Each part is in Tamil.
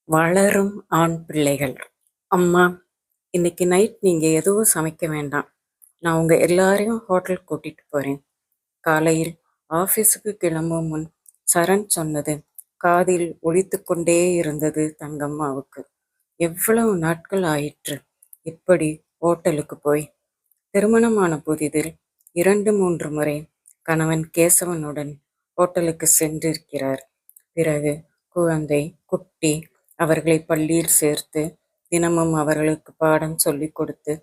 வளரும் ஆண் பிள்ளைகள். அம்மா, இன்னைக்கு நைட் நீங்கள் எதுவும் சமைக்க வேண்டாம். நான் உங்கள் எல்லாரையும் ஹோட்டல் கூட்டிட்டு போகிறேன். காலையில் ஆஃபீஸுக்கு கிளம்பும் முன் சரண் சொன்னது காதில் ஒலித்து கொண்டே இருந்தது தங்கம்மாவுக்கு. எவ்வளவு நாட்கள் ஆயிற்று இப்படி ஹோட்டலுக்கு போய். திருமணமான புதிதில் 2-3 முறை கணவன் கேசவனுடன் ஹோட்டலுக்கு சென்றிருக்கிறார். பிறகு குழந்தை, குட்டி, அவர்களை பள்ளியில் சேர்த்து தினமும் அவர்களுக்கு பாடம் சொல்லிக் கொடுத்து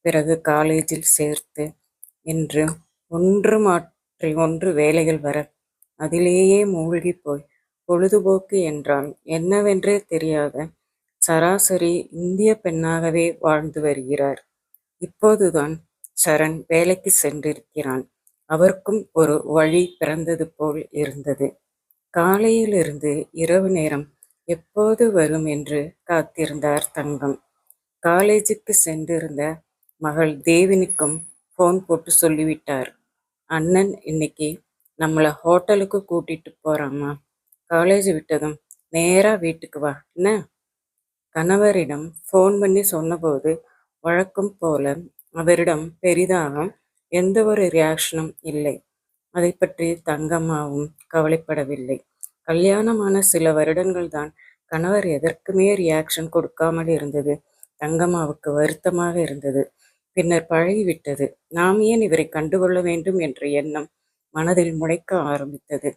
பிறகு காலேஜில் சேர்த்து என்று ஒன்று மாற்றி ஒன்று வேலைகள் வர அதிலேயே மூழ்கி போய் பொழுதுபோக்கு என்றால் என்னவென்றே தெரியாத சராசரி இந்திய பெண்ணாகவே வாழ்ந்து வருகிறார். இப்போதுதான் சரண் வேலைக்கு சென்றிருக்கிறான். அவருக்கும் ஒரு வழி பிறந்தது போல் இருந்தது. காலையிலிருந்து இரவு நேரம் எப்போது வரும் என்று காத்திருந்தார் தங்கம். காலேஜுக்கு சென்றிருந்த மகள் தேவினிக்கும் ஃபோன் போட்டு சொல்லிவிட்டார். அண்ணன் இன்னைக்கு நம்மளை ஹோட்டலுக்கு கூட்டிட்டு போறாம்மா. காலேஜ் விட்டதும் நேரா வீட்டுக்கு வா என்ன? கணவரிடம் ஃபோன் பண்ணி சொன்னபோது வழக்கம் போல அவரிடம் பெரிதாக எந்த ஒரு ரியாக்ஷனும் இல்லை. அதை பற்றி தங்கம்மாவும் கவலைப்படவில்லை. கல்யாணமான சில வருடங்கள் தான் கணவர் எதற்குமே ரியாக்ஷன் கொடுக்காமல் இருந்தது தங்கம்மாவுக்கு வருத்தமாக இருந்தது. பின்னர் பழகிவிட்டது. நாம் ஏன் இவரை கண்டுகொள்ள வேண்டும் என்ற எண்ணம் மனதில் முளைக்க ஆரம்பித்தது.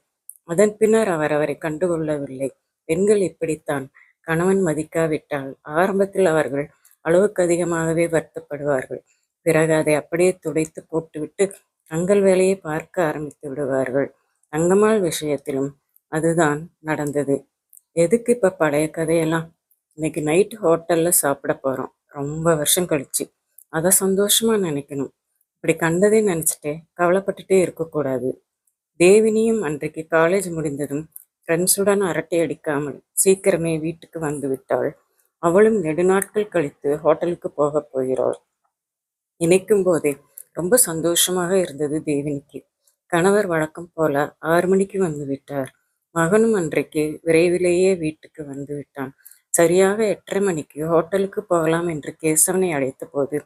அதன் பின்னர் அவர் அவரை கண்டுகொள்ளவில்லை. பெண்கள் இப்படித்தான். கணவன் மதிக்காவிட்டால் ஆரம்பத்தில் அவர்கள் அளவுக்கு அதிகமாகவே வருத்தப்படுவார்கள். பிறகு அதை அப்படியே துடைத்து போட்டுவிட்டு தங்கள் வேலையை பார்க்க ஆரம்பித்து விடுவார்கள். தங்கம்மாள் விஷயத்திலும் அதுதான் நடந்தது. எதுக்கு இப்போ பழைய கதையெல்லாம்? இன்னைக்கு நைட் ஹோட்டலில் சாப்பிட போகிறோம், ரொம்ப வருஷம் கழிச்சு. அதை சந்தோஷமாக நினைக்கணும். இப்படி கண்டதே நினச்சிட்டே கவலைப்பட்டுட்டே இருக்கக்கூடாது. தேவினியும் அன்றைக்கு காலேஜ் முடிந்ததும் ஃப்ரெண்ட்ஸுடன் அரட்டை அடிக்காமல் சீக்கிரமே வீட்டுக்கு வந்து விட்டாள். அவளும் நெடுநாட்கள் கழித்து ஹோட்டலுக்கு போக போகிறாள். நினைக்கும் போதே ரொம்ப சந்தோஷமாக இருந்தது தேவினிக்கு. கணவர் வழக்கம் போல 6 மணிக்கு வந்து விட்டார். மகனும் அன்றைக்கு விரைவிலேயே வீட்டுக்கு வந்து விட்டான். சரியாக 8:30 மணிக்கு ஹோட்டலுக்கு போகலாம் என்று கேசவனை அழைத்த போது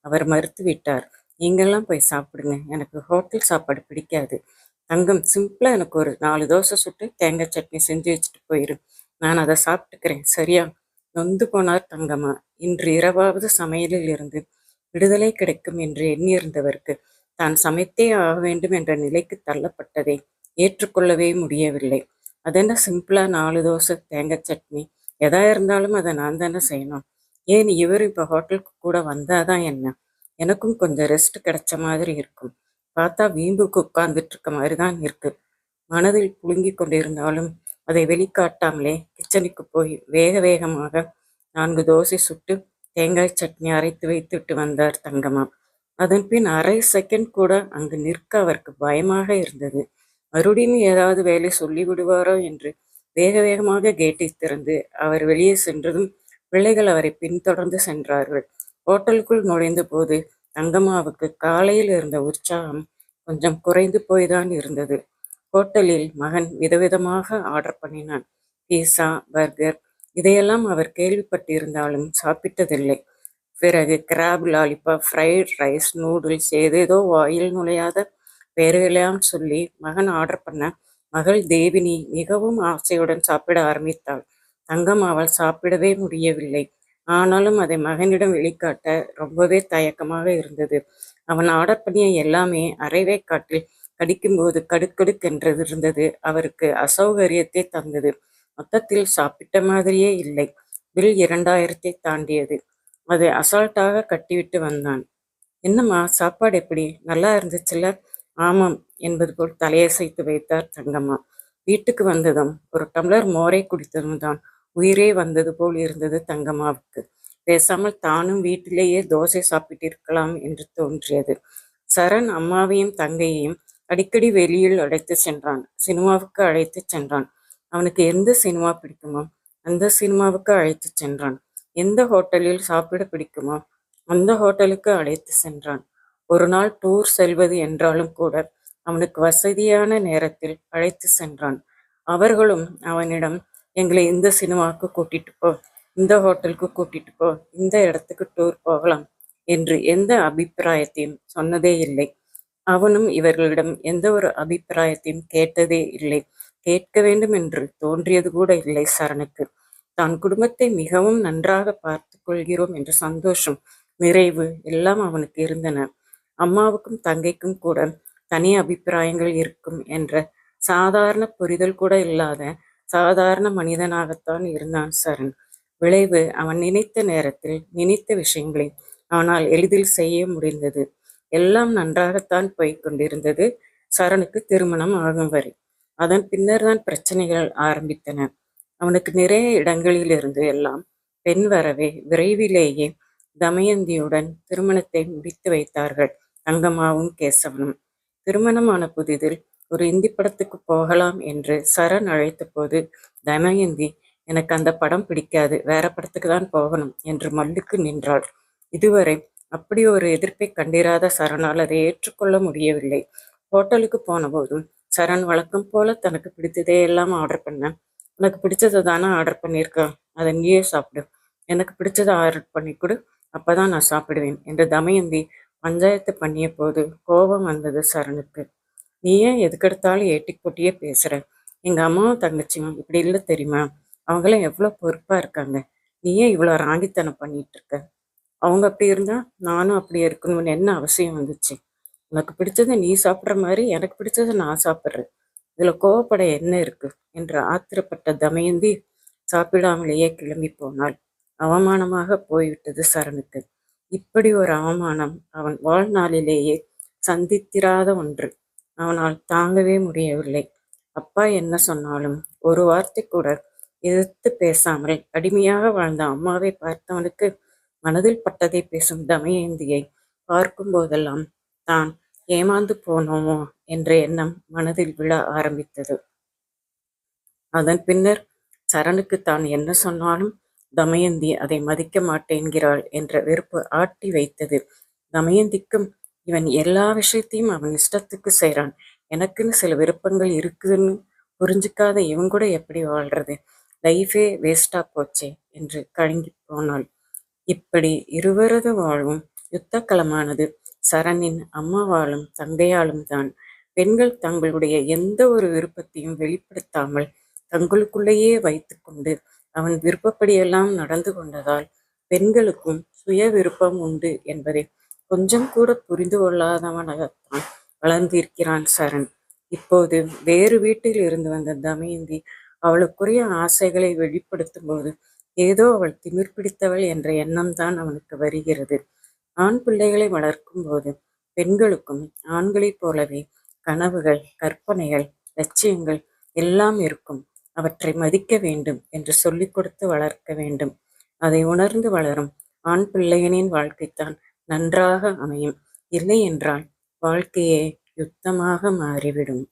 அவர் மறுத்து விட்டார். நீங்கள்லாம் போய் சாப்பிடுங்க, எனக்கு ஹோட்டல் சாப்பாடு பிடிக்காது. தங்கம், சிம்பிளா எனக்கு ஒரு 4 தோசை சுட்டு தேங்காய் சட்னி செஞ்சு வச்சுட்டு போயிரு, நான் அதை சாப்பிட்டுக்கிறேன், சரியா? நொந்து போனார் தங்கம்மா. இன்று இரவாவது சமையலில் இருந்து விடுதலை கிடைக்கும் என்று எண்ணியிருந்தவருக்கு தான் சமைத்தே ஆக வேண்டும் என்ற நிலைக்கு தள்ளப்பட்டதை ஏற்றுக்கொள்ளவே முடியவில்லை. அதென்ன சிம்பிளா 4 தோசை தேங்காய் சட்னி, எதா இருந்தாலும் அதை நான் தானே செய்யணும். ஏன் இவர் இப்போ ஹோட்டலுக்கு கூட வந்தாதான் என்ன? எனக்கும் கொஞ்சம் ரெஸ்ட் கிடைச்ச மாதிரி இருக்கும். பார்த்தா வீம்புக்கு உட்கார்ந்துட்டு இருக்க மாதிரி தான் இருக்கு. மனதில் புழுங்கி கொண்டிருந்தாலும் அதை வெளிக்காட்டாமலே கிச்சனுக்கு போய் வேக வேகமாக 4 தோசை சுட்டு தேங்காய் சட்னி அரைத்து வைத்துவிட்டு வந்தார் தங்கம்மா. அதன் பின் அரை செகண்ட் கூட அங்கு நிற்க அவருக்கு பயமாக இருந்தது. மறுபடியும் ஏதாவது வேலை சொல்லி விடுவாரோ என்று வேக வேகமாக கேட்டை திறந்து அவர் வெளியே சென்றதும் பிள்ளைகள் அவரை பின்தொடர்ந்து சென்றார்கள். ஹோட்டலுக்குள் நுழைந்த போது தங்கம்மாவுக்கு காலையில் இருந்த உற்சாகம் கொஞ்சம் குறைந்து போய்தான் இருந்தது. ஹோட்டலில் மகன் விதவிதமாக ஆர்டர் பண்ணினான். பீஸா, பர்கர், இதையெல்லாம் அவர் கேள்விப்பட்டிருந்தாலும் சாப்பிட்டதில்லை. பிறகு crab lollipop, fried rice, noodles, ஏதேதோ வாயில் நுழையாத பெயர்களெல்லாம் சொல்லி மகன் ஆர்டர் பண்ண மகள் தேவினி மிகவும் ஆசையுடன் சாப்பிட ஆரம்பித்தாள். தங்கம் அவள் சாப்பிடவே முடியவில்லை. ஆனாலும் அதை மகனிடம் வெளிக்காட்ட ரொம்பவே தயக்கமாக இருந்தது. அவன் ஆர்டர் பண்ணிய எல்லாமே அரைவேக்காட்டில் கடிக்கும்போது கடுக்கடுக்கென்றது இருந்தது. அவருக்கு அசௌகரியத்தை தந்தது. மொத்தத்தில் சாப்பிட்ட மாதிரியே இல்லை. பில் 2000 தாண்டியது. அதை அசால்ட்டாக கட்டிவிட்டு வந்தான். என்னம்மா, சாப்பாடு எப்படி? நல்லா இருந்துச்சுல்ல? ஆமாம் என்பது போல் தலையசைத்து வைத்தார் தங்கம்மா. வீட்டுக்கு வந்ததும் ஒரு டம்ளர் மோரை குடித்ததும் தான் உயிரே வந்தது போல் இருந்தது தங்கம்மாவுக்கு. பேசாமல் தானும் வீட்டிலேயே தோசை சாப்பிட்டிருக்கலாம் என்று தோன்றியது. சரண் அம்மாவையும் தங்கையையும் அடிக்கடி வெளியில் அழைத்து சென்றான். சினிமாவுக்கு அழைத்து சென்றான். அவனுக்கு எந்த சினிமா பிடிக்குமோ அந்த சினிமாவுக்கு அழைத்து சென்றான். எந்த ஹோட்டலில் சாப்பிட பிடிக்குமோ அந்த ஹோட்டலுக்கு அழைத்து சென்றான். ஒரு நாள் டூர் செல்வது என்றாலும் கூட அவனுக்கு வசதியான நேரத்தில் அழைத்து சென்றான். அவர்களும் அவனிடம் எங்களை இந்த சினிமாவுக்கு கூட்டிட்டு போ, இந்த ஹோட்டலுக்கு கூட்டிட்டு போ, இந்த இடத்துக்கு டூர் போகலாம் என்று எந்த அபிப்பிராயத்தையும் சொன்னதே இல்லை. அவனும் இவர்களிடம் எந்த ஒரு அபிப்பிராயத்தையும் கேட்டதே இல்லை. கேட்க வேண்டும் என்று தோன்றியது கூட இல்லை சரணுக்கு. தான் குடும்பத்தை மிகவும் நன்றாக பார்த்து கொள்கிறோம் என்ற சந்தோஷம், நிறைவு எல்லாம் அவனுக்கு இருந்தன. அம்மாவுக்கும் தங்கைக்கும் கூட தனி அபிப்பிராயங்கள் இருக்கும் என்ற சாதாரண புரிதல் கூட இல்லாத சாதாரண மனிதனாகத்தான் இருந்தான் சரண். விளைவு, அவன் நினைத்த நேரத்தில் நினைத்த விஷயங்களை அவனால் எளிதில் செய்ய முடிந்தது. எல்லாம் நன்றாகத்தான் போய்க் கொண்டிருந்தது சரணுக்கு திருமணம் ஆகும் வரை. அதன் பின்னர் தான் பிரச்சனைகள் ஆரம்பித்தன. அவனுக்கு நிறைய இடங்களிலிருந்து எல்லாம் பெண் வரவே விரைவிலேயே தமயந்தியுடன் திருமணத்தை முடித்து வைத்தார்கள் தங்கம்மாவும் கேசவனும். திருமணமான புதிதில் ஒரு இந்தி படத்துக்கு போகலாம் என்று சரண் அழைத்த போது தமயந்தி, எனக்கு அந்த படம் பிடிக்காது, வேற படத்துக்கு தான் போகணும் என்று மல்லுக்கு நின்றாள். இதுவரை அப்படி ஒரு எதிர்ப்பை கண்டிராத சரணால் அதை ஏற்றுக்கொள்ள முடியவில்லை. ஹோட்டலுக்கு போன போதும் சரண் வழக்கம் போல தனக்கு பிடித்ததே எல்லாம் ஆர்டர் பண்ண. உனக்கு பிடிச்சதை தானே ஆர்டர் பண்ணியிருக்கேன், அதை நீயே சாப்பிடு, எனக்கு பிடிச்சதை ஆர்டர் பண்ணி கொடு, அப்பதான் நான் சாப்பிடுவேன் என்று தமயந்தி பஞ்சாயத்து பண்ணிய போது கோபம் வந்தது சரணுக்கு. நீ ஏன் எதுக்கெடுத்தாலும் ஏட்டி போட்டியே பேசுற? எங்க அம்மாவும் தங்கச்சியும் இப்படி இல்லை தெரியுமா? அவங்களாம் எவ்வளோ பொறுப்பா இருக்காங்க. நீ ஏன் இவ்வளோ ராண்டித்தனம் பண்ணிட்டு இருக்க? அவங்க அப்படி இருந்தா நானும் அப்படி இருக்கணும்னு என்ன அவசியம் வந்துச்சு? உனக்கு பிடிச்சதை நீ சாப்பிட்ற மாதிரி எனக்கு பிடிச்சதை நான் சாப்பிட்றேன். இதுல கோவப்பட என்ன இருக்கு என்று ஆத்திரப்பட்ட தமயந்தி சாப்பிடாமலேயே கிளம்பி போனாள். அவமானமாக போய்விட்டது சரணுக்கு. இப்படி ஒரு அவமானம் அவன் வாழ்நாளிலேயே சந்தித்திராத ஒன்று. அவனால் தாங்கவே முடியவில்லை. அப்பா என்ன சொன்னாலும் ஒரு வார்த்தை கூட எதிர்த்து பேசாமல் அடிமையாக வாழ்ந்த அம்மாவை பார்த்தவனுக்கு மனதில் பட்டதை பேசும் தமயந்தியை பார்க்கும் போதெல்லாம் தான் ஏமாந்து போனோமோ என்ற எண்ணம் மனதில் விழ ஆரம்பித்தது. அதன் பின்னர் சரணுக்கு தான் என்ன சொன்னாலும் தமயந்தி அதை மதிக்க மாட்டேன்கிறாள் என்ற வெறுப்பு ஆட்டி வைத்தது. தமயந்திக்கும் இவன் எல்லா விஷயத்தையும் அவன் இஷ்டத்துக்கு செய்கிறான், எனக்குன்னு சில விருப்பங்கள் இருக்குதுன்னு புரிஞ்சுக்காத இவன் கூட எப்படி வாழ்றது, லைஃபே வேஸ்டா போச்சே என்று கலங்கி போனாள். இப்படி இருவரது வாழ்வும் யுத்தக்களமானது சரணின் அம்மாவாலும் தங்கையாலும் தான். பெண்கள் தங்களுடைய எந்த ஒரு விருப்பத்தையும் வெளிப்படுத்தாமல் தங்களுக்குள்ளேயே வைத்து கொண்டு அவன் விருப்பப்படியெல்லாம் நடந்து கொண்டதால் பெண்களுக்கும் சுய விருப்பம் உண்டு என்பதை கொஞ்சம் கூட புரிந்து கொள்ளாதவனாகத்தான் வளர்ந்திருக்கிறான் சரண். இப்போது வேறு வீட்டில் இருந்து வந்த தமயந்தி அவளுக்குரிய ஆசைகளை வெளிப்படுத்தும் போது ஏதோ அவள் திமிர் பிடித்தவள் என்ற எண்ணம்தான் அவனுக்கு வருகிறது. ஆண் பிள்ளைகளை வளர்க்கும் போது பெண்களுக்கும் ஆண்களைப் போலவே கனவுகள், கற்பனைகள், லட்சியங்கள் எல்லாம் இருக்கும். அவற்றை மதிக்க வேண்டும் என்று சொல்லிக் கொடுத்து வளர்க்க வேண்டும். அதை உணர்ந்து வளரும் ஆண் பிள்ளையனின் வாழ்க்கைத்தான் நன்றாக அமையும். இல்லை என்றால் வாழ்க்கையே யுத்தமாக மாறிவிடும்.